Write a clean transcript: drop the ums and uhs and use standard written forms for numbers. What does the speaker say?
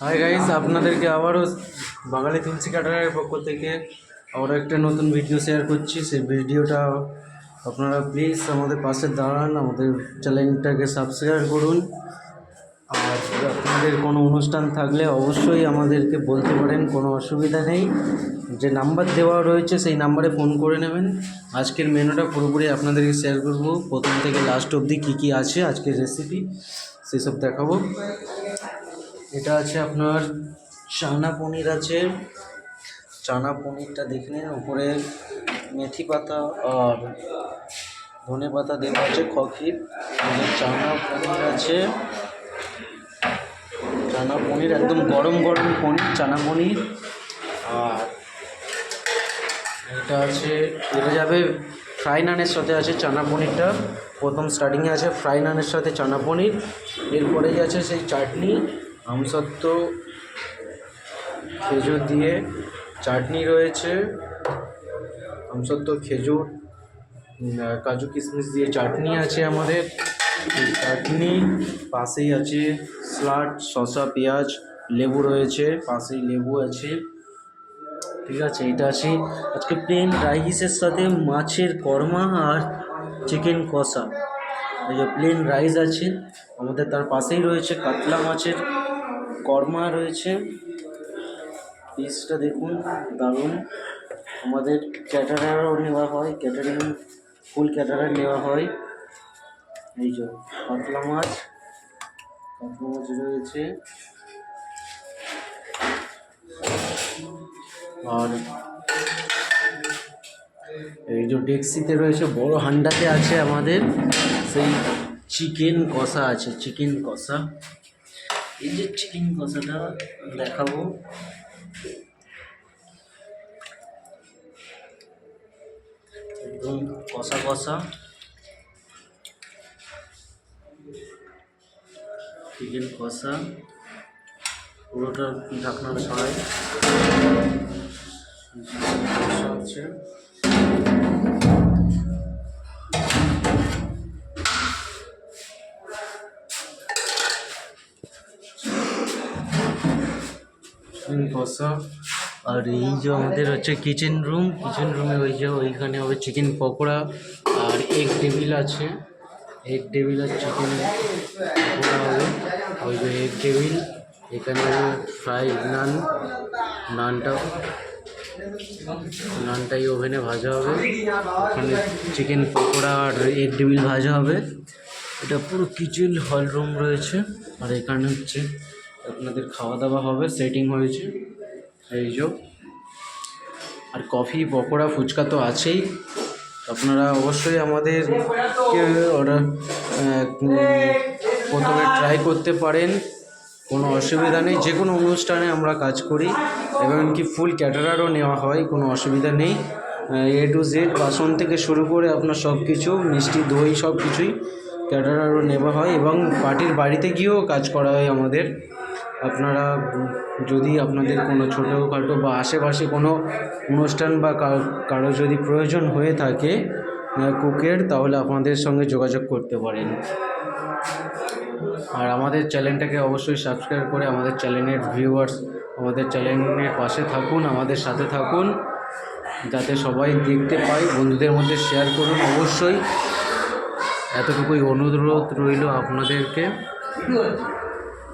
Hi guys, আপনাদেরকে আবারও বাঙালি তুলসী ক্যাটারারের পক্ষ থেকে আবারও একটা নতুন ভিডিও শেয়ার করছি। সেই ভিডিওটা আপনারা প্লিজ আমাদের পাশে দাঁড়ান, আমাদের চ্যানেলটাকে সাবস্ক্রাইব করুন। আর আপনাদের কোনো অনুষ্ঠান থাকলে অবশ্যই আমাদেরকে বলতে পারেন, কোনো অসুবিধা নেই। যে নাম্বার দেওয়া রয়েছে সেই নাম্বারে ফোন করে নেবেন। আজকের মেনুটা পুরোপুরি আপনাদেরকে শেয়ার করব, প্রথম থেকে লাস্ট অবধি কী কী আছে আজকের রেসিপি সেসব দেখাবো। এটা আছে আপনার চানা পনির আছে। চানা পনিরটা দেখে নিন, উপরে মেথি পাতা আর ধনে পাতা দেওয়া আছে খকির। চানা পনির আছে, চানা পনির একদম গরম গরম পনির, চানা পনির। আর এটা আছে, এটা যাবে ফ্রাই নানের সাথে আছে চানা পনিরটা। প্রথম স্টার্টিংয়ে আছে ফ্রাই নানের সাথে চানা পনির, এরপরেই আছে সেই চাটনি, আমসত্ত্ব খেজুর দিয়ে চাটনি রয়েছে। আমসত্ত্ব খেজুর কাজু কিশমিশ দিয়ে চাটনি আছে আমাদের। চাটনি পাশেই আছে স্যালাড, শসা, পেঁয়াজ, লেবু রয়েছে, পাশেই লেবু আছে। ঠিক আছে, এটা আছে আজকে প্লেন রাইসের সাথে মাছের কর্মা আর চিকেন কষা। এই যে প্লেন রাইস আছে আমাদের, তার পাশেই রয়েছে কাতলা মাছের কর্মা রয়েছে। পিসটা দেখুন, দারুণ। আমাদের ক্যাটারারও নেওয়া হয়, ক্যাটারিং ফুল ক্যাটারার নেওয়া হয়। এই যে কাতলা মাছ রয়েছে। আর এই যে ডেক্সিতে রয়েছে, বড় হান্ডাতে আছে আমাদের সেই চিকেন কষা আছে, চিকেন কষা। এই যে চিকেন কষাটা দেখাবো, একদম কষা কষা চিকেন কষা, পুরোটা ঢাকনার ছড়াই আছে। কষা। আর এই যে আমাদের হচ্ছে কিচেন রুমে ওই যে ওইখানে হবে চিকেন পকোড়া আর এগ টেবিল আছে। এগ টেবিল আর চিকেন পকোড়া হবে, ওই যে এগ টেবিল। এখানে ফ্রাই নানটাই ওভেনে ভাজা হবে, ওখানে চিকেন পকোড়া আর এগ টেবিল ভাজা হবে। এটা পুরো কিচেন হল রুম রয়েছে। আর এখানে হচ্ছে আপনাদের খাওয়া দাওয়া হবে, সেটিং হয়েছে এই যে। আর কফি, পকোড়া, ফুচকা তো আছেই। আপনারা অবশ্যই আমাদেরকে অর্ডার প্রথমে ট্রাই করতে পারেন, কোনো অসুবিধা নেই। যে কোনো অনুষ্ঠানে আমরা কাজ করি, এবং কি ফুল ক্যাটারারও নেওয়া হয়, কোনো অসুবিধা নেই। A to Z বাসন থেকে শুরু করে আপনার সব কিছু, মিষ্টি দই সব কিছুই ক্যাটারারও নেওয়া হয়, এবং পার্টির বাড়িতে গিয়েও কাজ করা হয় আমাদের। আপনারা যদি আপনাদের কোনো ছোটোখাটো বা আশেপাশে কোনো অনুষ্ঠান বা কারো যদি প্রয়োজন হয়ে থাকে কুকের, তাহলে আপনাদের সঙ্গে যোগাযোগ করতে পারেন। আর আমাদের চ্যানেলটাকে অবশ্যই সাবস্ক্রাইব করে আমাদের চ্যানেলের ভিউয়ার্স, আমাদের চ্যানেলের পাশে থাকুন, আমাদের সাথে থাকুন, যাতে সবাই দেখতে পায়। বন্ধুদের মধ্যে শেয়ার করুন অবশ্যই, এতটুকুই অনুরোধ রইল আপনাদেরকে।